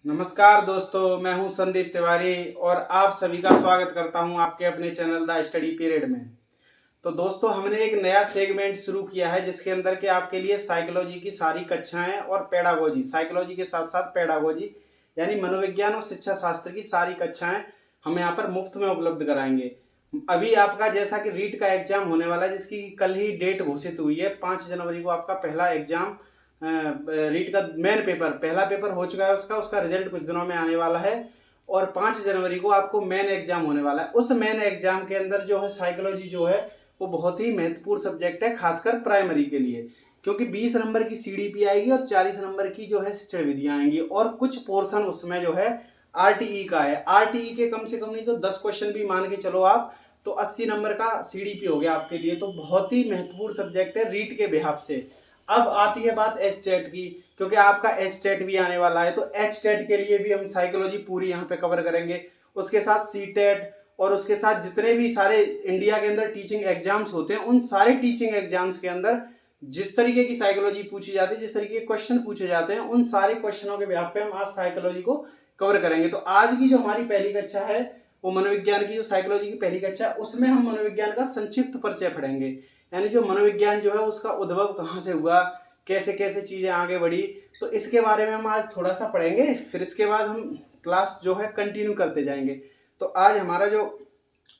नमस्कार दोस्तों, मैं हूं संदीप तिवारी और आप सभी का स्वागत करता हूं आपके अपने चैनल द स्टडी पीरियड में। तो दोस्तों, हमने एक नया सेगमेंट शुरू किया है जिसके अंदर के आपके लिए साइकोलॉजी की सारी कक्षाएं और पेडागोजी, साइकोलॉजी के साथ साथ पेडागोजी यानी मनोविज्ञान और शिक्षा शास्त्र की सारी कक्षाएं हम यहाँ पर मुफ्त में उपलब्ध कराएंगे। अभी आपका जैसा कि रीट का एग्जाम होने वाला है जिसकी कल ही डेट घोषित हुई है। 5 जनवरी को आपका पहला एग्जाम रीट का मेन पेपर, पहला पेपर हो चुका है, उसका रिजल्ट कुछ दिनों में आने वाला है और 5 जनवरी को आपको मेन एग्जाम होने वाला है। उस मेन एग्जाम के अंदर जो है साइकोलॉजी जो है वो बहुत ही महत्वपूर्ण सब्जेक्ट है, खासकर प्राइमरी के लिए, क्योंकि 20 नंबर की सीडीपी आएगी और 40 नंबर की जो है शिक्षण विधियां आएंगी और कुछ पोर्शन उसमें जो है आरटीई का है। आरटीई के कम से कम नहीं तो 10 क्वेश्चन भी मान के चलो आप, तो 80 नंबर का सीडीपी हो गया आपके लिए। तो बहुत ही महत्वपूर्ण सब्जेक्ट है रीट के बिहाफ से। अब आती है बात एच टेट की, क्योंकि आपका एच टेट भी आने वाला है, तो एच टेट के लिए भी हम साइकोलॉजी पूरी यहाँ पे कवर करेंगे। उसके साथ सी टेट और उसके साथ जितने भी सारे इंडिया के अंदर टीचिंग एग्जाम्स होते हैं, उन सारे टीचिंग एग्जाम्स के अंदर जिस तरीके की साइकोलॉजी पूछी जाती है, जिस तरीके के क्वेश्चन पूछे जाते हैं, उन सारे क्वेश्चनों के बेहाफ पे हम आज साइकोलॉजी को कवर करेंगे। तो आज की जो हमारी पहली कक्षा है वो मनोविज्ञान की, जो साइकोलॉजी की पहली कक्षा है, उसमें हम मनोविज्ञान का संक्षिप्त परिचय पढ़ेंगे, यानी जो मनोविज्ञान जो है उसका उद्भव कहाँ से हुआ, कैसे कैसे चीज़ें आगे बढ़ी, तो इसके बारे में हम आज थोड़ा सा पढ़ेंगे। फिर इसके बाद हम क्लास जो है कंटिन्यू करते जाएंगे। तो आज हमारा जो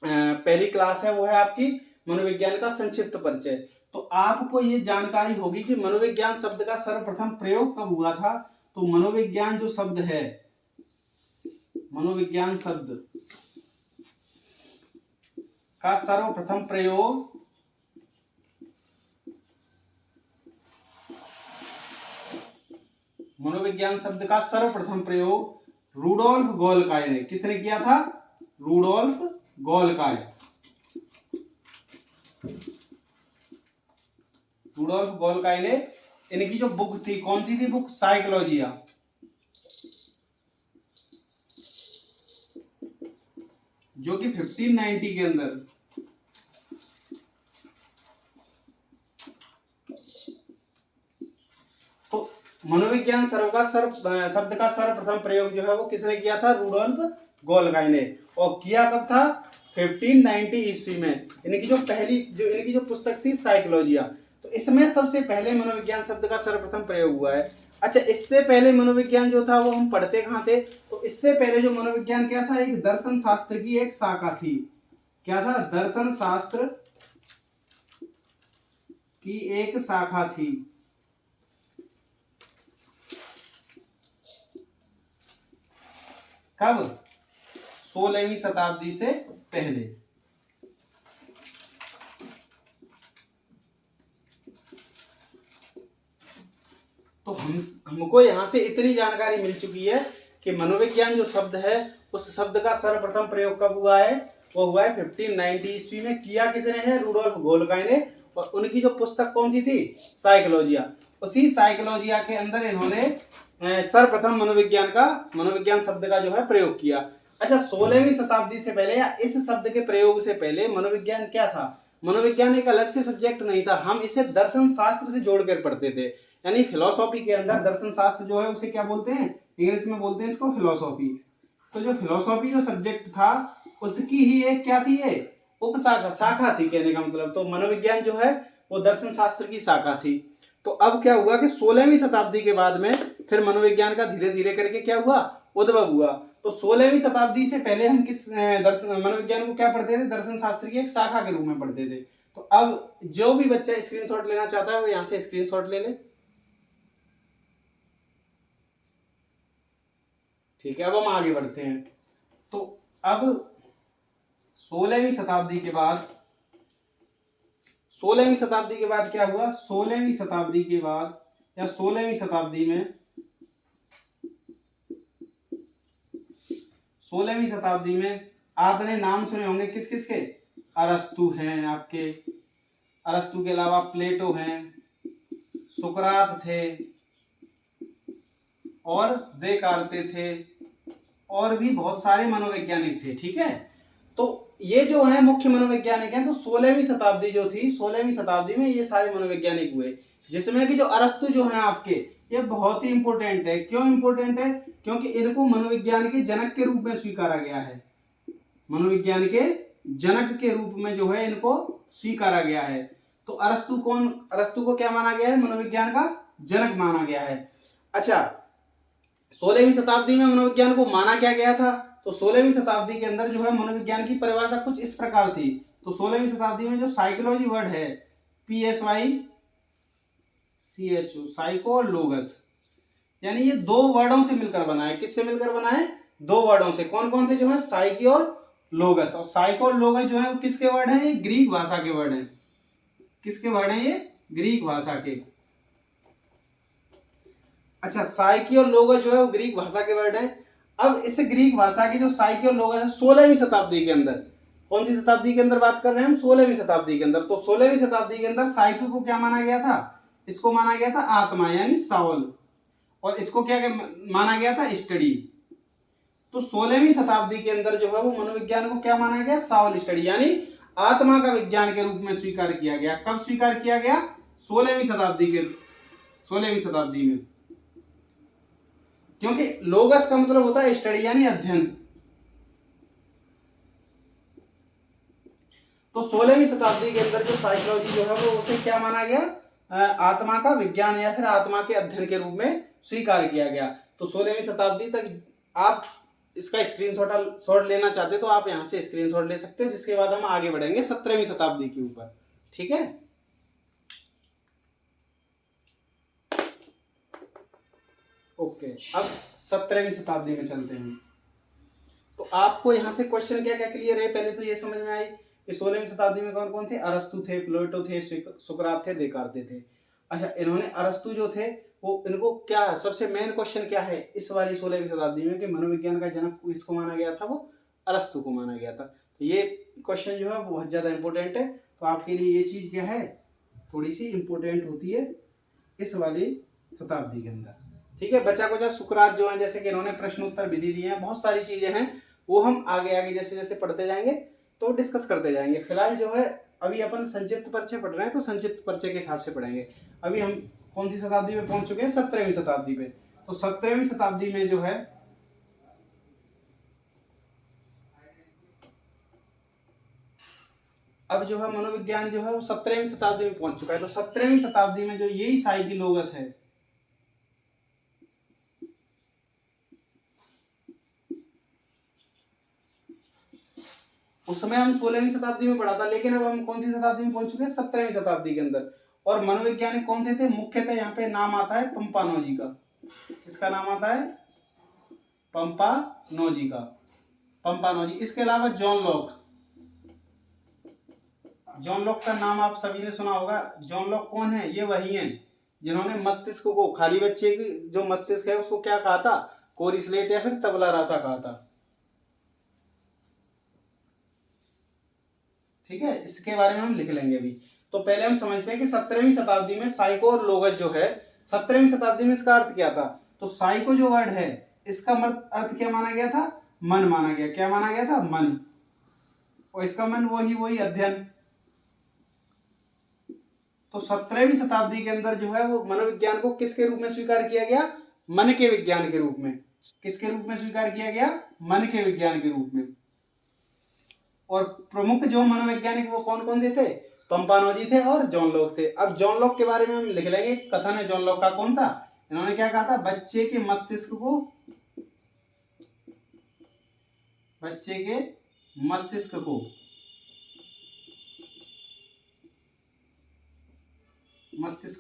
पहली क्लास है वो है आपकी मनोविज्ञान का संक्षिप्त परिचय। तो आपको ये जानकारी होगी कि मनोविज्ञान शब्द का सर्वप्रथम प्रयोग कब हुआ था। तो मनोविज्ञान जो शब्द है, मनोविज्ञान शब्द का सर्वप्रथम प्रयोग मनोविज्ञान शब्द का सर्वप्रथम प्रयोग रूडोल्फ गोल्काय ने, किसने किया था? रूडोल्फ गोल्काय। रूडोल्फ गोल्काय ने, इनकी जो बुक थी, कौन सी थी बुक? साइकोलॉजिया, जो कि 1590 के अंदर मनोविज्ञान शब्द का सर्वप्रथम प्रयोग जो है वो किसने किया था? रूडोल्फ गोल्काय ने। और किया कब था? 1590 ईस्वी में। इनकी जो पुस्तक थी साइकोलॉजिया, तो इसमें सबसे पहले मनोविज्ञान शब्द का सर्वप्रथम प्रयोग हुआ है। अच्छा, इससे पहले मनोविज्ञान जो था वो हम पढ़ते कहाँ थे? तो इससे पहले जो मनोविज्ञान क्या था, एक दर्शन शास्त्र की एक शाखा थी। क्या था? दर्शन शास्त्र की एक शाखा थी। कब? 16वीं शताब्दी से पहले। तो हमको यहां से इतनी जानकारी मिल चुकी है कि मनोविज्ञान जो शब्द है उस शब्द का सर्वप्रथम प्रयोग कब हुआ है? वो हुआ है 1590 ईस्वी में। किया किसने है? रूडोल्फ गोल्काय ने। और उनकी जो पुस्तक कौन सी थी? साइकोलॉजिया। उसी साइकोलॉजिया के अंदर इन्होंने सर्वप्रथम मनोविज्ञान शब्द का जो है प्रयोग किया। अच्छा, 16वीं शताब्दी से पहले या इस शब्द के प्रयोग से पहले मनोविज्ञान क्या था? मनोविज्ञान एक अलग से सब्जेक्ट नहीं था, हम इसे दर्शन शास्त्र से जोड़कर पढ़ते थे। यानी फिलोसॉफी के अंदर दर्शन शास्त्र जो है उसे क्या बोलते हैं? इंग्लिश में बोलते हैं इसको फिलोसॉफी। तो जो फिलोसॉफी जो सब्जेक्ट था उसकी ही एक क्या थी? ये शाखा थी, कहने का मतलब। तो मनोविज्ञान जो है वो दर्शन शास्त्र की शाखा थी। तो अब क्या हुआ कि 16वीं शताब्दी के बाद में फिर मनोविज्ञान का धीरे धीरे करके क्या हुआ? उद्भव हुआ। तो 16वीं शताब्दी से पहले हम किस मनोविज्ञान को क्या पढ़ते थे? दर्शन शास्त्र की एक शाखा के रूप में पढ़ते थे। तो अब जो भी बच्चा स्क्रीनशॉट लेना चाहता है वो यहाँ से स्क्रीनशॉट ले ले। ठीक है, अब हम आगे बढ़ते हैं। तो अब 16वीं शताब्दी के बाद क्या हुआ? 16वीं शताब्दी के बाद या 16वीं शताब्दी में 16वीं शताब्दी में आपने नाम सुने होंगे किस किस के? अरस्तु हैं आपके, अरस्तु के अलावा प्लेटो हैं, सुकरात थे और देकार्ते थे, और भी बहुत सारे मनोवैज्ञानिक थे। ठीक है, तो ये जो है मुख्य मनोवैज्ञानिक हैं। तो 16वीं शताब्दी जो थी, 16वीं शताब्दी में ये सारे मनोवैज्ञानिक हुए, जिसमें कि जो अरस्तु जो हैं आपके, ये बहुत ही इंपॉर्टेंट है। क्यों इंपॉर्टेंट है? क्योंकि इनको मनोविज्ञान के जनक के रूप में स्वीकारा गया है। मनोविज्ञान के जनक के रूप में जो है इनको स्वीकारा गया है। तो अरस्तु को क्या माना गया है? मनोविज्ञान का जनक माना गया है। अच्छा, 16वीं शताब्दी में मनोविज्ञान को माना क्या गया था? तो 16वीं शताब्दी के अंदर जो है मनोविज्ञान की परिभाषा कुछ इस प्रकार थी। तो 16वीं शताब्दी में जो साइकोलॉजी वर्ड है, PSYCHO, साइको और लोगस, यानी ये दो वर्डों से मिलकर बना है। किससे मिलकर बना है? दो वर्डों से। कौन कौन से? जो है साइकी और लोगस। और साइको और लोगस जो है किसके वर्ड हैं? ये ग्रीक भाषा के वर्ड हैं। किसके वर्ड हैं? ये ग्रीक भाषा के। अच्छा, साइकी और लोगस जो है वो ग्रीक भाषा के वर्ड है। अब इस ग्रीक भाषा की जो साइकी और लोगस है 16वीं शताब्दी के अंदर, कौन सी शताब्दी के अंदर बात कर रहे हैं हम? 16वीं शताब्दी के अंदर। तो 16वीं शताब्दी के अंदर साइकी को क्या माना गया था? इसको माना गया था आत्मा यानी साउल, और इसको क्या माना गया था? स्टडी। तो 16वीं शताब्दी के अंदर जो है वो मनोविज्ञान को क्या माना गया? साउल स्टडी यानी आत्मा का विज्ञान के रूप में स्वीकार किया गया। कब स्वीकार किया गया? 16वीं शताब्दी में। क्योंकि लोगस का मतलब होता है स्टडी यानी अध्ययन। तो 16वीं शताब्दी के अंदर जो साइकोलॉजी जो है वो उसे क्या माना गया? आत्मा का विज्ञान या फिर आत्मा के अध्ययन के रूप में स्वीकार किया गया। तो 16वीं शताब्दी तक आप इसका स्क्रीनशॉट लेना चाहते हो तो आप यहां से स्क्रीनशॉट ले सकते हो, जिसके बाद हम आगे बढ़ेंगे 17वीं शताब्दी के ऊपर। ठीक है, ओके। अब 17वीं शताब्दी में चलते हैं। तो आपको यहाँ से क्वेश्चन क्या क्या क्लियर है? पहले तो ये समझ में आई कि 16वीं शताब्दी में कौन कौन थे? अरस्तु थे, प्लेटो थे, सुकरात थे, देकार्ते थे। अच्छा, इन्होंने अरस्तु जो थे वो, इनको क्या सबसे मेन क्वेश्चन क्या है इस वाली 16वीं शताब्दी में कि मनोविज्ञान का जनक इसको माना गया था? वो अरस्तु को माना गया था। तो ये क्वेश्चन जो है वो बहुत ज़्यादा इंपॉर्टेंट है। तो आपके लिए ये चीज़ क्या है? थोड़ी सी इंपॉर्टेंट होती है इस वाली शताब्दी के अंदर। ठीक है, बचा कुचा सुकरात जो है, जैसे कि इन्होंने प्रश्न उत्तर विधि दिए हैं, बहुत सारी चीजें हैं, वो हम आगे आगे जैसे जैसे पढ़ते जाएंगे तो डिस्कस करते जाएंगे। फिलहाल जो है अभी अपन संक्षिप्त परिचय पढ़ रहे हैं, तो संक्षिप्त परिचय के हिसाब से पढ़ेंगे। अभी हम कौन सी शताब्दी में पहुंच चुके हैं? 17वीं शताब्दी पे। तो 17वीं शताब्दी में जो है अब जो है मनोविज्ञान जो है वो 17वीं शताब्दी में पहुंच चुका है। तो 17वीं शताब्दी में जो यही साइकी लोगस है, उस समय हम 16वीं शताब्दी में पढ़ा था, लेकिन अब हम कौन सी शताब्दी में पहुंच चुके हैं? 17वीं शताब्दी के अंदर। और मनोवैज्ञानिक कौन से थे? मुख्यतः यहाँ पे नाम आता है पंपानोजी का। किसका नाम आता है? पंपानोजी का। पंपानोजी। इसके अलावा जॉन लॉक। जॉन लॉक का नाम आप सभी ने सुना होगा। जॉन लॉक कौन है? ये वही है जिन्होंने मस्तिष्क को, खाली बच्चे की जो मस्तिष्क है उसको क्या कहा था? कोरी स्लेट या फिर तबला रासा कहा था। ठीक है, इसके बारे में हम लिख लेंगे अभी। तो पहले हम समझते हैं कि 17वीं शताब्दी में साइको और लोगस जो है, 17वीं शताब्दी में इसका अर्थ क्या था? तो साइको जो वर्ड है इसका अर्थ क्या माना गया था? मन माना गया। क्या माना गया था? मन। और इसका मन वही अध्ययन। तो 17वीं शताब्दी के अंदर जो है वो मनोविज्ञान को किसके रूप में स्वीकार किया गया? मन के विज्ञान के रूप में। किसके रूप में स्वीकार किया गया? मन के विज्ञान के रूप में। और प्रमुख जो मनोवैज्ञानिक वो कौन कौन से थे? पंपानोजी थे और जॉन लॉक थे। अब जॉन लॉक के बारे में हम लिख लेंगे। कथन है जॉन लॉक का कौन सा? इन्होंने क्या कहा था? बच्चे के मस्तिष्क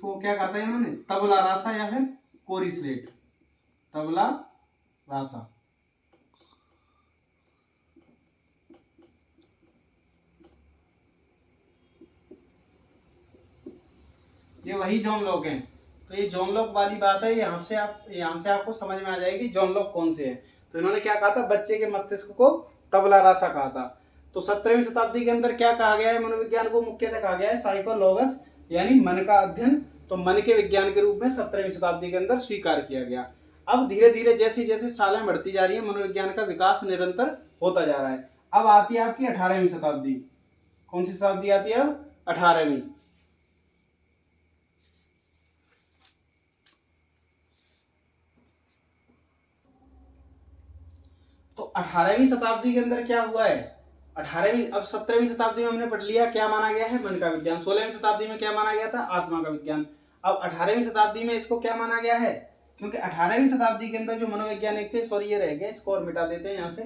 को क्या कहा था इन्होंने? तबला रासा या फिर कोरी स्लेट। तबला रासा। ये वही जॉन लॉक है। तो ये जॉन लॉक वाली बात है, यहाँ से आपको समझ में आ जाएगी जॉन लॉक कौन से है। तो इन्होंने क्या कहा था? बच्चे के मस्तिष्क को तबला रासा कहा था। तो 17वीं शताब्दी के अंदर क्या कहा गया है? मनोविज्ञान को मुख्यतः कहा गया है साइकोलॉगस यानी मन का अध्ययन। तो मन के विज्ञान के रूप में 17वीं शताब्दी के अंदर स्वीकार किया गया। अब धीरे धीरे जैसे जैसे सालें बढ़ती जा रही है, मनोविज्ञान का विकास निरंतर होता जा रहा है। अब आती है आपकी 18वीं शताब्दी। कौन सी शताब्दी आती है अब? 18वीं। तो 18वीं शताब्दी के अंदर क्या हुआ है, 18वीं, अब 17वीं शताब्दी में हमने पढ़ लिया क्या माना गया है, मन का विज्ञान। 16वीं शताब्दी में क्या माना गया था, आत्मा का विज्ञान। अब 18वीं शताब्दी में इसको क्या माना गया है, क्योंकि 18वीं शताब्दी के अंदर जो मनोवैज्ञानिक थे, सॉरी ये रह गए, इसको और मिटा देते हैं यहाँ से।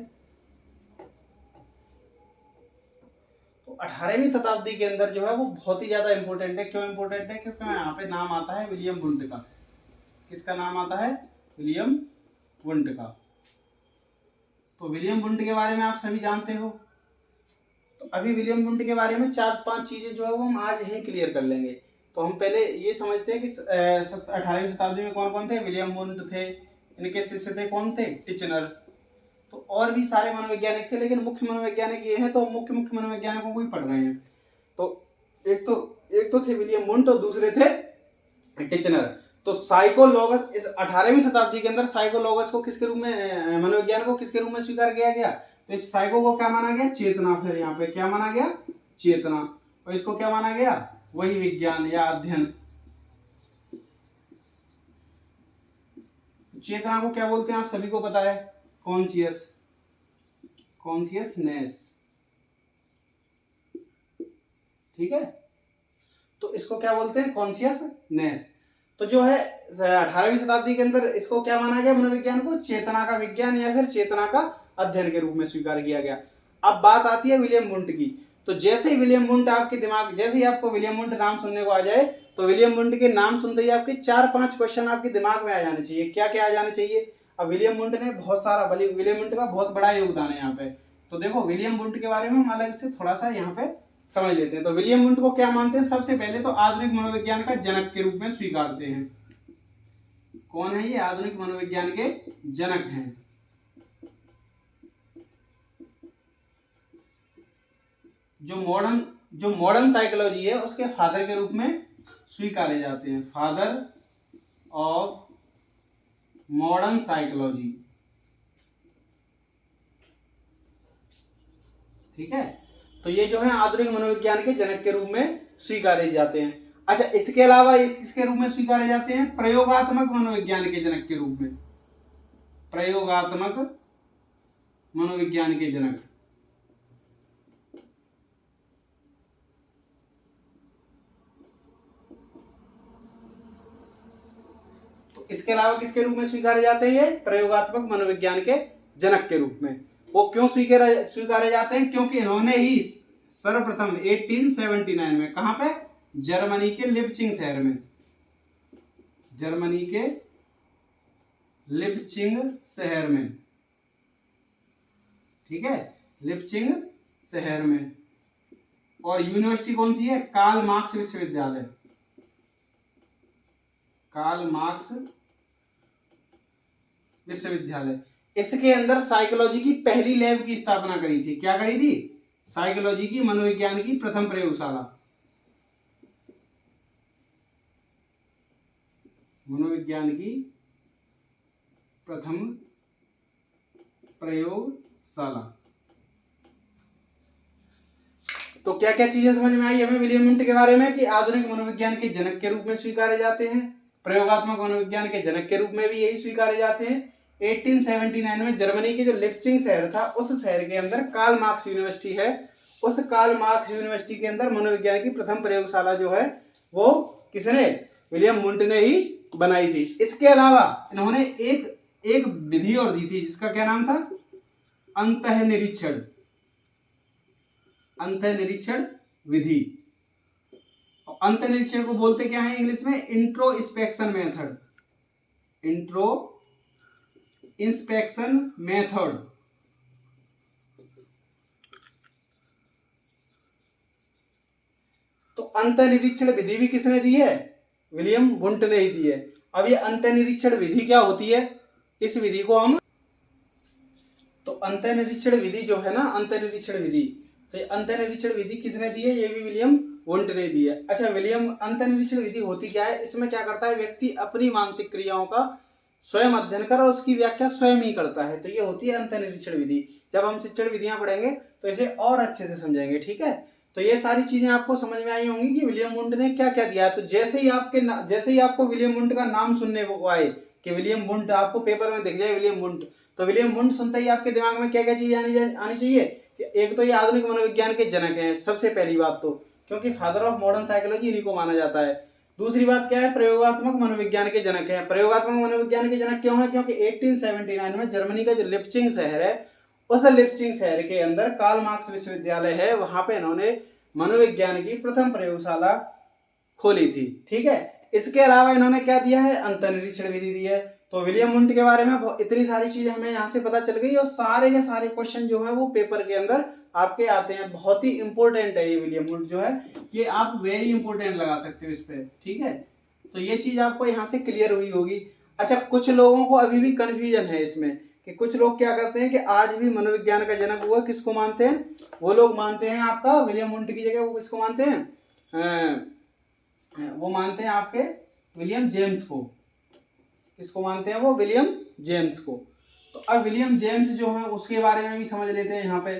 तो 18वीं शताब्दी के अंदर जो है वो बहुत ही ज्यादा इंपॉर्टेंट है। क्यों इंपॉर्टेंट है, क्योंकि यहाँ पे नाम आता है विलियम वुंट का। किसका नाम आता है, विलियम वुंट का। तो विलियम वुंट के बारे में आप सभी जानते हो। तो अभी विलियम वुंट के बारे में 4-5 चीजें जो है वो हम आज ही क्लियर कर लेंगे। तो हम पहले ये समझते हैं कि 18वीं शताब्दी में कौन कौन थे, विलियम वुंट थे, इनके शिष्य थे कौन थे, टिचनर। तो और भी सारे मनोवैज्ञानिक थे, लेकिन मुख्य मनोवैज्ञानिक ये हैं, तो मुख्य मनोवैज्ञानिकों को ही पढ़ रहे हैं। तो एक तो थे विलियम वुंट और दूसरे थे टिचनर। तो साइकोलॉगस, इस 18वीं शताब्दी के अंदर साइकोलॉगस को किसके रूप में, मनोविज्ञान को किसके रूप में स्वीकार किया गया, तो इस साइको को क्या माना गया, चेतना। फिर यहाँ पे क्या माना गया, चेतना। और इसको क्या माना गया, वही विज्ञान या अध्ययन। चेतना को क्या बोलते हैं आप सभी को पता है, कॉन्शियसनेस। ठीक है, तो इसको क्या बोलते हैं, कॉन्शियसनेस। तो जो है 18वीं शताब्दी के अंदर इसको क्या माना गया, मनोविज्ञान को चेतना का विज्ञान या फिर चेतना का अध्ययन के रूप में स्वीकार किया गया। अब बात आती है विलियम वुंट की। तो जैसे ही विलियम वुंट आपके दिमाग, जैसे ही आपको विलियम वुंट नाम सुनने को आ जाए, तो विलियम वुंट के नाम सुनते ही आपके 4-5 क्वेश्चन आपके दिमाग में आ जाने चाहिए। क्या क्या आ जाने चाहिए, अब विलियम वुंट ने बहुत सारा, विलियम वुंट का बहुत बड़ा योगदान है यहाँ पे। तो देखो विलियम वुंट के बारे में हम अलग से थोड़ा सा यहाँ पे समझ लेते हैं। तो विलियम वुंट को क्या मानते हैं, सबसे पहले तो आधुनिक मनोविज्ञान का जनक के रूप में स्वीकारते हैं। कौन है ये, आधुनिक मनोविज्ञान के जनक हैं। जो मॉडर्न साइकोलॉजी है उसके फादर के रूप में स्वीकारे जाते हैं, फादर ऑफ मॉडर्न साइकोलॉजी। ठीक है, तो ये जो है आधुनिक मनोविज्ञान के जनक के रूप में स्वीकारे जाते हैं। अच्छा, इसके अलावा ये किसके रूप में स्वीकारे जाते हैं, प्रयोगात्मक मनोविज्ञान के जनक के रूप में, प्रयोगात्मक मनोविज्ञान के जनक। तो इसके अलावा किसके रूप में स्वीकारे जाते हैं, ये प्रयोगात्मक मनोविज्ञान के जनक के रूप में। वो क्यों स्वीकारे जाते हैं, क्योंकि इन्होंने ही सर्वप्रथम 1879 में, कहां पे, जर्मनी के लिपचिंग शहर में, जर्मनी के लिपचिंग शहर में, ठीक है, लिपचिंग शहर में। और यूनिवर्सिटी कौन सी है, कार्ल मार्क्स विश्वविद्यालय, कार्ल मार्क्स विश्वविद्यालय। इसके अंदर साइकोलॉजी की पहली लैब की स्थापना करी थी। क्या करी थी, साइकोलॉजी की, मनोविज्ञान की प्रथम प्रयोगशाला, मनोविज्ञान की प्रथम प्रयोगशाला। तो क्या क्या चीजें समझ में आई हमें विलियम वुंट के बारे में, कि आधुनिक मनोविज्ञान के जनक के रूप में स्वीकारे जाते हैं, प्रयोगात्मक मनोविज्ञान के जनक के रूप में भी यही स्वीकारे जाते हैं। 1879 में जर्मनी के जो लिपचिंग शहर था, उस शहर के अंदर कार्ल मार्क्स यूनिवर्सिटी है। उस कार्ल मार्क्स यूनिवर्सिटी के अंदर मनोविज्ञान की प्रथम प्रयोगशाला जो है वो किसने, विलियम वुंट ने ही बनाई थी। इसके अलावा इन्होंने एक विधि और दी थी, जिसका क्या नाम था, अंतःनिरीक्षण, अंतःनिरीक्षण विधि। अंतःनिरीक्षण को बोलते क्या है इंग्लिश में, इंट्रोस्पेक्शन मेथड, इंस्पेक्शन मेथड। तो अंतःनिरीक्षण विधि भी किसने दी है, विलियम वुंट ने ही दी है। अब ये अंतःनिरीक्षण विधि क्या होती है, इस विधि को हम, तो अंतःनिरीक्षण विधि जो है ना, अंतःनिरीक्षण विधि, तो अंतःनिरीक्षण विधि किसने दी है, ये भी विलियम वुंट ने दी है। अच्छा, विलियम, अंतःनिरीक्षण विधि होती क्या है, इसमें क्या करता है, व्यक्ति अपनी मानसिक क्रियाओं का स्वयं अध्ययन कर और उसकी व्याख्या स्वयं ही करता है। तो ये होती है अंतःनिरीक्षण विधि। जब हम शिक्षण विधियां पढ़ेंगे तो इसे और अच्छे से समझेंगे। ठीक है, तो ये सारी चीजें आपको समझ में आई होंगी कि विलियम वुंट ने क्या क्या दिया है। तो जैसे ही आपको विलियम वुंट का नाम सुनने को आए, कि विलियम वुंट, आपको पेपर में दिख जाए विलियम वुंट, तो विलियम वुंट सुनते ही आपके दिमाग में क्या क्या चीजें आनी चाहिए कि एक तो ये आधुनिक मनोविज्ञान के जनक हैं सबसे पहली बात तो, क्योंकि फादर ऑफ मॉडर्न साइकोलॉजी इन्हीं को माना जाता है। दूसरी बात क्या है, प्रयोगात्मक मनोविज्ञान के जनक है। प्रयोगात्मक मनोविज्ञान के जनक क्यों है, क्योंकि 1879 में जर्मनी का जो लिप्चिंग शहर है, उस लिप्चिंग शहर के अंदर कार्ल मार्क्स विश्वविद्यालय है, वहां पे इन्होंने मनोविज्ञान की प्रथम प्रयोगशाला खोली थी। ठीक है, इसके अलावा इन्होंने क्या दिया है, अंतर्निरीक्षण विधि दी है। तो विलियम वुंट के बारे में इतनी सारी चीजें हमें यहाँ से पता चल गई, और सारे के सारे क्वेश्चन जो है वो पेपर के अंदर आपके आते हैं। बहुत ही इंपॉर्टेंट है ये विलियम वुंट जो है, ये आप वेरी इंपॉर्टेंट लगा सकते हो इस पे। ठीक है, तो ये चीज आपको यहाँ से क्लियर हुई होगी। अच्छा, कुछ लोगों को अभी भी कंफ्यूजन है इसमें कि कुछ लोग क्या करते हैं कि आज भी मनोविज्ञान का जनक हुआ किसको मानते हैं, वो लोग मानते हैं आपका विलियम वुंट की जगह वो किसको मानते हैं, वो मानते हैं आपके विलियम जेम्स को। किसको मानते हैं वो, विलियम जेम्स को। तो अब विलियम जेम्स जो है उसके बारे में भी समझ लेते हैं यहाँ पे,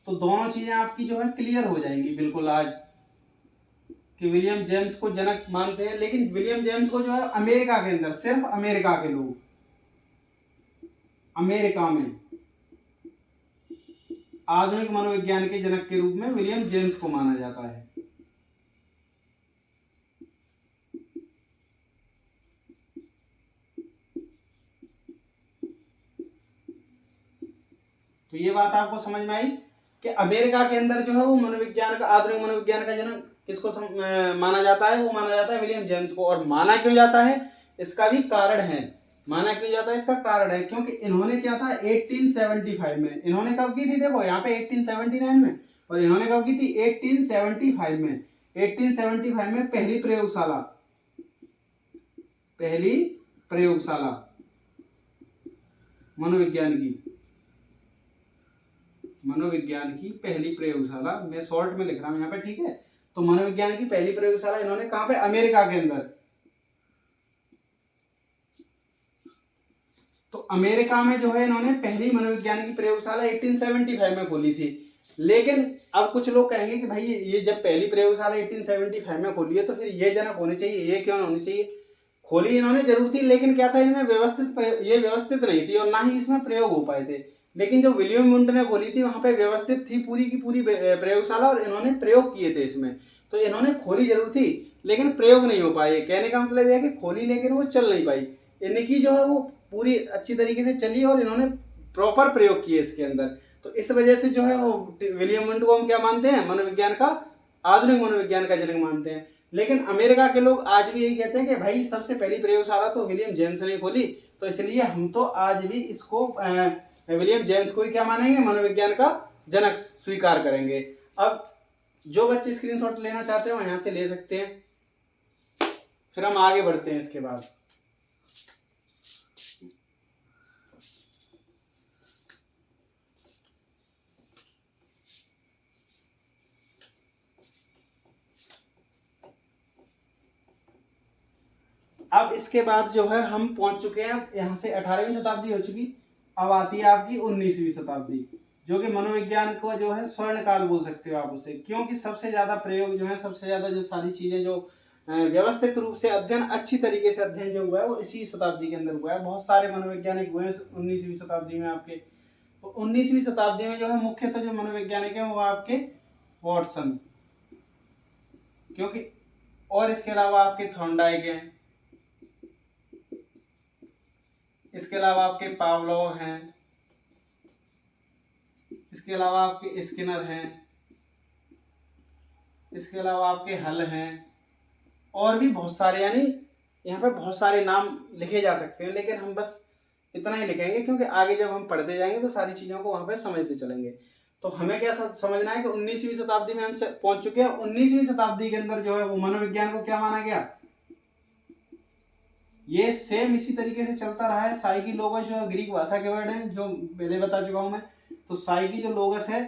तो दोनों चीजें आपकी जो है क्लियर हो जाएंगी बिल्कुल आज, कि विलियम जेम्स को जनक मानते हैं। लेकिन विलियम जेम्स को जो है अमेरिका के अंदर, सिर्फ अमेरिका के लोग, अमेरिका में आधुनिक मनोविज्ञान के जनक के रूप में विलियम जेम्स को माना जाता है। तो ये बात आपको समझ में आई कि अमेरिका के अंदर जो है वो मनोविज्ञान का, आधुनिक मनोविज्ञान का जनक किसको माना जाता है, वो माना जाता है विलियम जेम्स को। और माना क्यों जाता है, इसका भी कारण है। माना क्यों जाता है, इसका कारण है क्योंकि इन्होंने क्या था 1875 में, इन्होंने कब की थी, देखो यहाँ पे 1879 में, और इन्होंने कब की थी 1875 में। 1875 में पहली प्रयोगशाला मनोविज्ञान की पहली प्रयोगशाला, मैं शॉर्ट में लिख रहा हूं यहाँ पे। ठीक है, तो मनोविज्ञान की पहली प्रयोगशाला इन्होंने कहां पे, अमेरिका के अंदर। तो अमेरिका में जो है इन्होंने पहली मनोविज्ञान की प्रयोगशाला 1875 में खोली थी। लेकिन अब कुछ लोग कहेंगे कि भाई ये जब पहली प्रयोगशाला 1875 में खोली है तो फिर ये जनक होने चाहिए, ये क्यों होनी चाहिए। खोली इन्होंने जरूर थी, लेकिन क्या था, इनमें ये व्यवस्थित नहीं थी और ना ही इसमें प्रयोग हो पाए थे। लेकिन जो विलियम वुंट ने खोली थी वहां पे व्यवस्थित थी पूरी की पूरी प्रयोगशाला, और इन्होंने प्रयोग किए थे इसमें। तो इन्होंने खोली जरूर थी लेकिन प्रयोग नहीं हो पाए। कहने का मतलब यह है कि खोली लेकिन वो चल नहीं पाई। इनकी जो है वो पूरी अच्छी तरीके से चली और इन्होंने प्रॉपर प्रयोग किए इसके अंदर। तो इस वजह से जो है वो विलियम वुंट को हम क्या मानते हैं, मनोविज्ञान का, आधुनिक मनोविज्ञान का जनक मानते हैं। लेकिन अमेरिका के लोग आज भी यही कहते हैं कि भाई सबसे पहली प्रयोगशाला तो विलियम जेम्स ने खोली, तो इसलिए हम तो आज भी इसको विलियम जेम्स को ही क्या मानेंगे, मनोविज्ञान का जनक स्वीकार करेंगे। अब जो बच्चे स्क्रीनशॉट लेना चाहते हो यहाँ से ले सकते हैं, फिर हम आगे बढ़ते हैं इसके बाद। अब इसके बाद जो है हम पहुंच चुके हैं, यहाँ से 18वीं शताब्दी हो चुकी, अब आती है आपकी 19वीं शताब्दी, जो कि मनोविज्ञान को जो है स्वर्ण काल बोल सकते हो आप उसे, क्योंकि सबसे ज्यादा प्रयोग जो है, सबसे ज्यादा जो सारी चीजें जो व्यवस्थित रूप से अध्ययन, अच्छी तरीके से अध्ययन जो हुआ है वो इसी शताब्दी के अंदर हुआ है। बहुत सारे मनोवैज्ञानिक हुए हैं 19वीं शताब्दी में आपके। तो 19वीं शताब्दी में जो है मुख्यतः जो मनोवैज्ञानिक है वो आपके वॉटसन, क्योंकि और इसके अलावा आपके थॉर्नडाइक हैं, इसके अलावा आपके पावलोव हैं, इसके अलावा आपके स्किनर हैं, इसके अलावा आपके हल हैं, और भी बहुत सारे, यानी यहाँ पे बहुत सारे नाम लिखे जा सकते हैं, लेकिन हम बस इतना ही लिखेंगे क्योंकि आगे जब हम पढ़ते जाएंगे तो सारी चीज़ों को वहाँ पे समझते चलेंगे। तो हमें क्या समझना है कि 19वीं शताब्दी में हम पहुंच चुके हैं। 19वीं शताब्दी के अंदर जो है वो मनोविज्ञान को क्या माना गया, ये सेम इसी तरीके से चलता रहा है। साइकी लोगस जो ग्रीक भाषा के वर्ड हैं, जो पहले बता चुका हूं मैं। तो साइकी जो लोगस है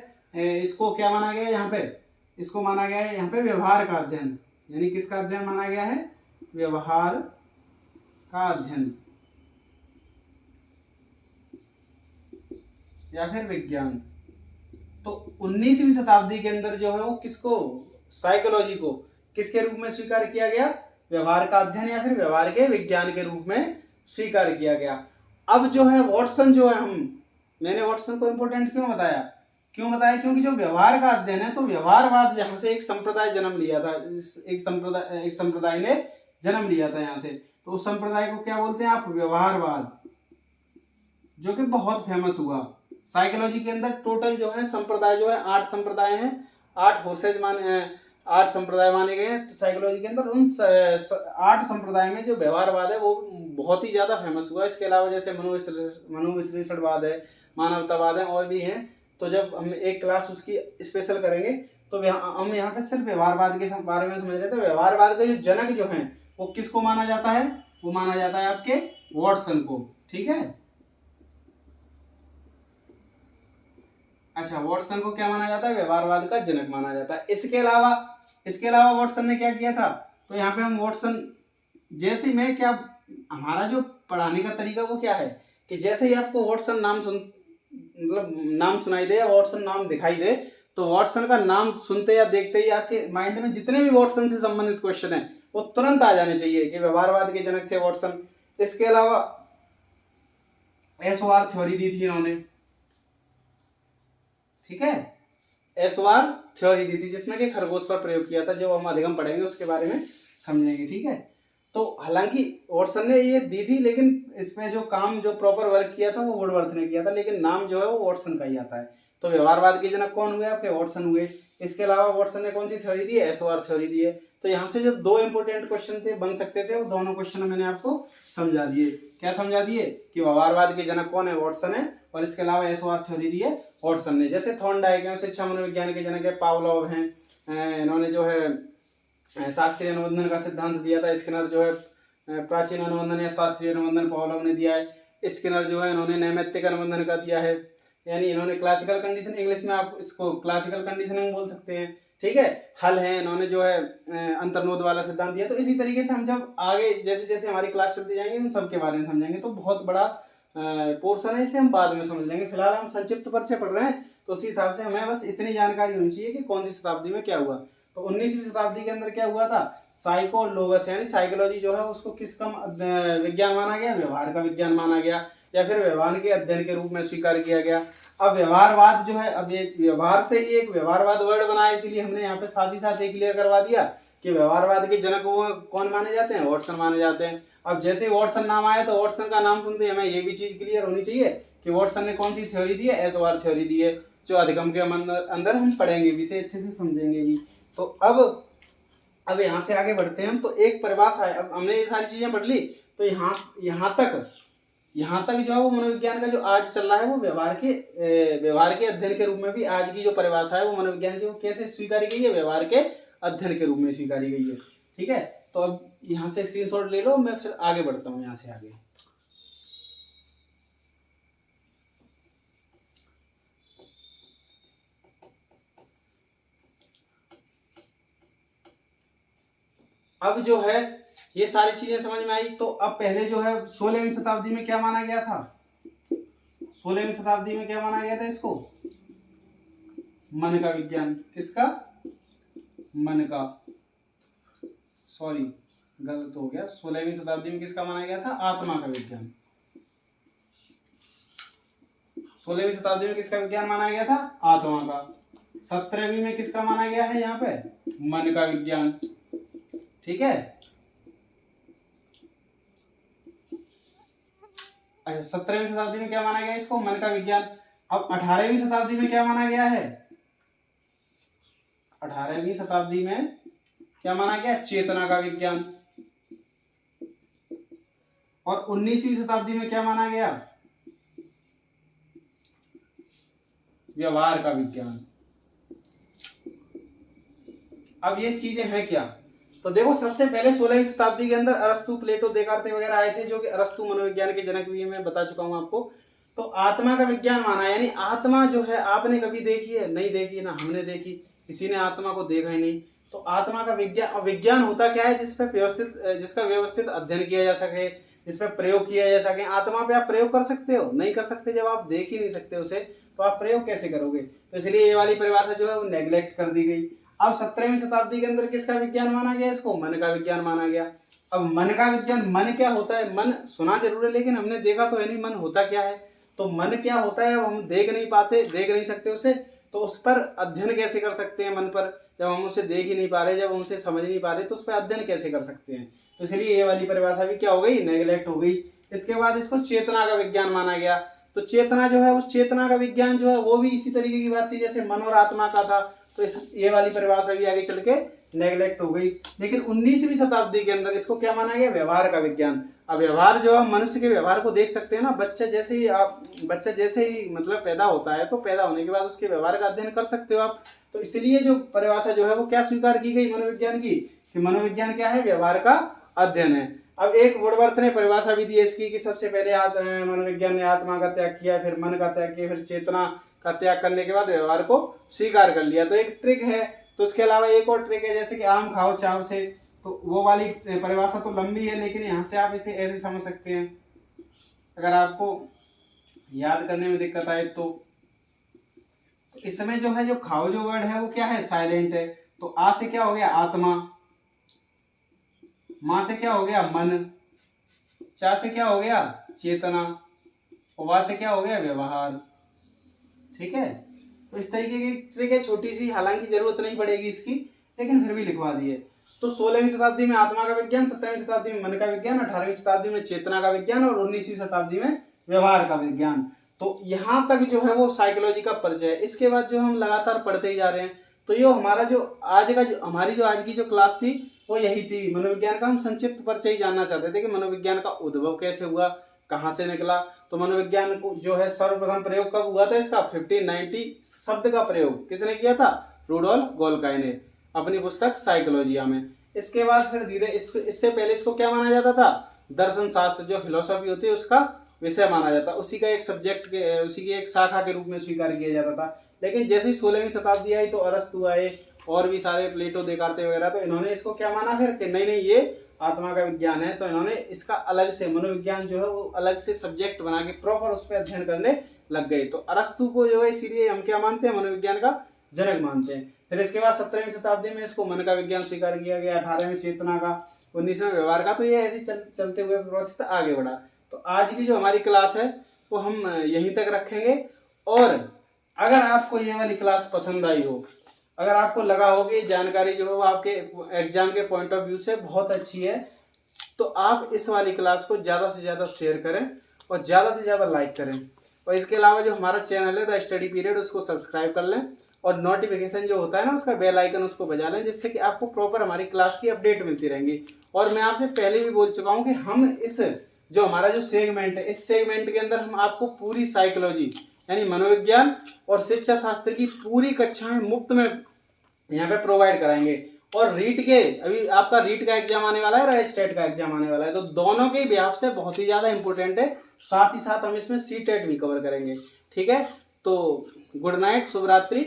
इसको क्या माना गया है यहाँ पे, इसको माना गया है यहाँ पे व्यवहार का अध्ययन, यानी किसका अध्ययन माना गया है, व्यवहार का अध्ययन या फिर विज्ञान। तो 19वीं शताब्दी के अंदर जो है वो किसको, साइकोलॉजी को किसके रूप में स्वीकार किया गया, व्यवहार का अध्ययन या फिर व्यवहार के विज्ञान के रूप में स्वीकार किया गया। अब जो है वाटसन जो है मैंने वाटसन को इम्पोर्टेंट क्यों बताया क्योंकि जो व्यवहार का अध्ययन है, तो व्यवहारवाद जहाँ से एक संप्रदाय जन्म लिया था, एक संप्रदाय ने जन्म लिया था यहाँ से, तो उस संप्रदाय को क्या बोलते हैं आप? व्यवहारवाद, जो कि बहुत फेमस हुआ। साइकोलॉजी के अंदर टोटल जो है संप्रदाय जो है 8 संप्रदाय हैं, 8 संप्रदाय माने गए हैं। तो साइकोलॉजी के अंदर उन 8 संप्रदाय में जो व्यवहारवाद है वो बहुत ही ज़्यादा फेमस हुआ। इसके अलावा जैसे मनोविश्लेषणवाद है, मानवतावाद है, और भी हैं। तो जब हम एक क्लास उसकी स्पेशल करेंगे तो हम यहाँ पे सिर्फ व्यवहारवाद के बारे में समझ रहे थे। व्यवहारवाद का जो जनक जो है वो किसको माना जाता है? वो माना जाता है आपके वाटसन को। ठीक है, अच्छा, वाटसन को क्या माना जाता है? व्यवहारवाद का जनक माना जाता है। इसके अलावा वाटसन ने क्या किया था? तो यहाँ पे हम वाटसन जैसे मैं क्या, हमारा जो पढ़ाने का तरीका वो क्या है कि जैसे ही आपको वाटसन नाम सुनाई दे या वाटसन नाम दिखाई दे, तो वाटसन का नाम सुनते या देखते ही आपके माइंड में जितने भी वाटसन से संबंधित क्वेश्चन है वो तुरंत आ जाने चाहिए कि व्यवहारवाद के जनक थे वाटसन। इसके अलावा एसओआर थ्योरी दी थी इन्होंने। ठीक है, एसओआर थ्योरी दी थी जिसमें कि खरगोश पर प्रयोग किया था, जो हम अधिगम पढ़ेंगे उसके बारे में समझेंगे। ठीक है, तो हालांकि वाटसन ने ये दी थी, लेकिन इसमें जो काम जो प्रॉपर वर्क किया था वो वुडवर्थ ने किया था, लेकिन नाम जो है वो वाटसन का ही आता है। तो व्यवहारवाद के जनक कौन हुए आपके? वाटसन हुए। इसके अलावा वाटसन ने कौन सी थ्योरी दी? एसओआर थ्योरी दी है। तो यहाँ से जो 2 इंपॉर्टेंट क्वेश्चन थे बन सकते थे, वो दोनों क्वेश्चन मैंने आपको समझा दिए। क्या समझा दिए? कि व्यवहारवाद के जनक कौन है? वाटसन है, और इसके अलावा एसओआर थ्योरी दी है वाटसन ने। जैसे थॉर्नडाइक है, शिक्षा मनोविज्ञान के जनक है। पावलोव हैं, इन्होंने जो है शास्त्रीय अनुबंधन का सिद्धांत दिया था। स्किनर जो है प्राचीन अनुबंधन या शास्त्रीय अनुबंधन पावलोव ने दिया है। स्किनर जो है इन्होंने नैमित्तिक अनुबंधन का दिया है, यानी इन्होंने क्लासिकल कंडीशन, इंग्लिश में आप इसको क्लासिकल कंडीशनिंग बोल सकते हैं। ठीक है, हल है, इन्होंने जो है अंतर्नोद वाला सिद्धांत दिया। तो इसी तरीके से हम जब आगे जैसे जैसे हमारी क्लास चलती जाएंगे उन सब के बारे में समझेंगे, तो बहुत बड़ा पोर्शन है, इसे हम बाद में समझ लेंगे। फिलहाल हम संक्षिप्त परिचय पढ़ रहे हैं, तो उसी हिसाब से हमें बस इतनी जानकारी होनी चाहिए कि कौन सी शताब्दी में क्या हुआ। तो 19वीं शताब्दी के अंदर क्या हुआ था? साइकोलोगस यानी साइकोलॉजी जो है उसको किसका विज्ञान माना गया? व्यवहार का विज्ञान माना गया, या फिर व्यवहार के अध्ययन के रूप में स्वीकार किया गया। अब व्यवहारवाद जो है, अब एक व्यवहार से ही एक व्यवहारवाद वर्ड बना है, इसीलिए हमने यहाँ पे साथ ही साथ ये क्लियर करवा दिया कि व्यवहारवाद के जनक कौन माने जाते हैं? वाटसन माने जाते हैं। अब जैसे ही वाटसन नाम आया तो वाटसन का नाम सुनते ही हमें ये भी चीज क्लियर होनी चाहिए कि वाटसन ने कौन सी थ्योरी दी है? एसओआर थ्योरी दी है, जो अधिगम के अंदर हम पढ़ेंगे भी, इसे अच्छे से समझेंगे भी। तो अब यहाँ से आगे बढ़ते हैं हम। तो एक परिभाषा है, अब हमने ये सारी चीजें पढ़ ली, तो यहाँ तक जो है वो मनोविज्ञान का जो आज चल रहा है वो व्यवहार के अध्ययन के रूप में भी आज की जो परिभाषा है वो मनोविज्ञान की वो कैसे स्वीकारी गई है? व्यवहार के अध्ययन के रूप में स्वीकारी गई है। ठीक है, तो अब यहाँ से स्क्रीनशॉट ले लो, मैं फिर आगे बढ़ता हूँ यहाँ से आगे। अब जो है ये सारी चीजें समझ में आई। तो अब पहले जो है 16वीं शताब्दी में क्या माना गया था? 16वीं शताब्दी में क्या माना गया था इसको? मन का विज्ञान। किसका? मन का, सॉरी गलत हो गया। 16वीं शताब्दी में किसका माना गया था? आत्मा का विज्ञान। 16वीं शताब्दी में किसका विज्ञान माना गया था? आत्मा का। 17वीं में किसका माना गया है यहाँ पे? मन का विज्ञान। ठीक है, अच्छा, 17वीं शताब्दी में क्या माना गया इसको? मन का विज्ञान। अब 18वीं शताब्दी में क्या माना गया है? 18वीं शताब्दी में क्या माना गया? चेतना का विज्ञान। और 19वीं शताब्दी में क्या माना गया? व्यवहार का विज्ञान। अब ये चीजें हैं क्या? तो देखो, सबसे पहले 16वीं शताब्दी के अंदर अरस्तु, प्लेटो, देकार्ते वगैरह आए थे, जो कि अरस्तु मनोविज्ञान के जनक भी, मैं बता चुका हूं आपको। तो आत्मा का विज्ञान माना, यानी आत्मा जो है आपने कभी देखी है? नहीं देखी ना, हमने देखी, किसी ने आत्मा को देखा ही नहीं। तो आत्मा का विज्ञान होता क्या है? जिसका व्यवस्थित अध्ययन किया जा सके, जिसपे प्रयोग किया जा सके। आत्मा पे आप प्रयोग कर सकते हो? नहीं कर सकते। जब आप देख ही नहीं सकते उसे, तो आप प्रयोग कैसे करोगे? तो इसलिए ये वाली परिभाषा जो है वो नेग्लेक्ट कर दी गई। अब 17वीं शताब्दी के अंदर किसका विज्ञान माना गया इसको? मन का विज्ञान माना गया। अब मन का विज्ञान, मन क्या होता है, मन सुना जरूर है लेकिन हमने देखा तो है नहीं मन होता क्या है। तो मन क्या होता है, अब हम देख नहीं पाते, देख नहीं सकते उसे, तो उस पर अध्ययन कैसे कर सकते हैं। मन पर जब हम उसे देख ही नहीं पा रहे, जब हम उसे समझ नहीं पा रहे, तो उस पर अध्ययन कैसे कर सकते हैं। तो इसलिए ये वाली परिभाषा भी क्या हो गई, नेग्लेक्ट हो गई। इसके बाद इसको चेतना का विज्ञान माना गया। तो चेतना जो है, उस चेतना का विज्ञान जो है वो भी इसी तरीके की बात थी जैसे मन और आत्मा का था। तो इस ये वाली परिभाषा भी आगे चल के नेग्लेक्ट हो गई। लेकिन 19वीं शताब्दी के अंदर इसको क्या माना गया, व्यवहार का विज्ञान। अब व्यवहार जो है, मनुष्य के व्यवहार को देख सकते हैं ना, बच्चा जैसे ही मतलब पैदा होता है, तो पैदा होने के बाद उसके व्यवहार का अध्ययन कर सकते हो आप। तो इसलिए जो परिभाषा जो है वो क्या स्वीकार की गई मनोविज्ञान की, कि मनोविज्ञान क्या है, व्यवहार का अध्ययन है। अब एक वुडवर्थ ने परिभाषा भी दी है इसकी, कि सबसे पहले मनोविज्ञान ने आत्मा का त्याग किया, फिर मन का त्याग किया, फिर चेतना का त्याग करने के बाद व्यवहार को स्वीकार कर लिया। तो एक ट्रिक है। तो उसके अलावा एक और ट्रिक है, जैसे कि आम खाओ चाव से, तो वो वाली परिभाषा तो लंबी है लेकिन यहाँ से आप इसे ऐसे समझ सकते हैं, अगर आपको याद करने में दिक्कत आए तो। इसमें जो है, जो खाओ जो वर्ड है वो क्या है, साइलेंट है। तो आ से क्या हो गया, आत्मा, माँ से क्या हो गया, मन, चा से क्या हो गया, चेतना, और वा से क्या हो गया, व्यवहार। ठीक है। तो इस तरीके की ट्रिक है, छोटी सी, हालांकि जरूरत नहीं पड़ेगी इसकी, लेकिन फिर भी लिखवा दिए। तो 16वीं शताब्दी में आत्मा का विज्ञान, 17वीं शताब्दी में मन का विज्ञान, 18वीं शताब्दी में चेतना का विज्ञान, और 19वीं शताब्दी में व्यवहार का विज्ञान। तो यहाँ तक जो है वो साइकोलॉजी का परिचय है। इसके बाद जो हम लगातार पढ़ते ही जा रहे हैं। तो ये हमारा जो आज का जो हमारी जो आज की जो क्लास थी वो यही थी। मनोविज्ञान का हम संक्षिप्त परिचय जानना चाहते थे कि मनोविज्ञान का उद्भव कैसे हुआ, कहाँ से निकला। तो मनोविज्ञान को जो है सर्वप्रथम प्रयोग कब हुआ था इसका, 1590 शब्द का प्रयोग किसने किया था, रुडोल्फ गोल्काई ने, अपनी पुस्तक साइकोलॉजिया में। इसके बाद फिर धीरे इससे पहले इसको क्या माना जाता था, दर्शन शास्त्र, जो फिलोसफी होती है उसका विषय माना जाता, उसी का एक सब्जेक्ट के, उसी की एक शाखा के रूप में स्वीकार किया जाता था। लेकिन जैसे ही 16वीं शताब्दी आई तो अरस्तु आए और भी सारे, प्लेटो, देकार्ते वगैरह, तो इन्होंने इसको क्या माना फिर कि नहीं नहीं ये आत्मा का विज्ञान है। तो इन्होंने इसका अलग से, मनोविज्ञान जो है वो अलग से सब्जेक्ट बना के प्रॉपर उस पर अध्ययन करने लग गए। तो अरस्तु को जो है इसीलिए हम क्या मानते हैं, मनोविज्ञान का जनक मानते हैं। फिर इसके बाद 17वीं शताब्दी में इसको मन का विज्ञान स्वीकार किया गया, 18वीं चेतना का, 19वें व्यवहार का। तो ये ऐसे चलते हुए प्रोसेस आगे बढ़ा। तो आज की जो हमारी क्लास है वो हम यहीं तक रखेंगे। और अगर आपको ये वाली क्लास पसंद आई हो, अगर आपको लगा हो कि जानकारी जो है वो आपके एग्जाम के पॉइंट ऑफ व्यू से बहुत अच्छी है, तो आप इस वाली क्लास को ज़्यादा से ज़्यादा शेयर करें और ज़्यादा से ज़्यादा लाइक करें। और इसके अलावा जो हमारा चैनल है द स्टडी पीरियड, उसको सब्सक्राइब कर लें और नोटिफिकेशन जो होता है ना उसका बेल आइकन उसको बजा लें, जिससे कि आपको प्रॉपर हमारी क्लास की अपडेट मिलती रहेंगी। और मैं आपसे पहले भी बोल चुका हूँ कि हम इस जो हमारा जो सेगमेंट है, इस सेगमेंट के अंदर हम आपको पूरी साइकोलॉजी यानी मनोविज्ञान और शिक्षा शास्त्र की पूरी कक्षाएं मुफ्त में यहाँ पे प्रोवाइड कराएंगे। और रीट के, अभी आपका रीट का एग्जाम आने वाला है, राय स्टेट का एग्जाम आने वाला है, तो दोनों के बिहाफ से बहुत ही ज़्यादा इंपॉर्टेंट है। साथ ही साथ हम इसमें सी टेट भी कवर करेंगे। ठीक है, तो गुड नाइट, शुभ रात्रि।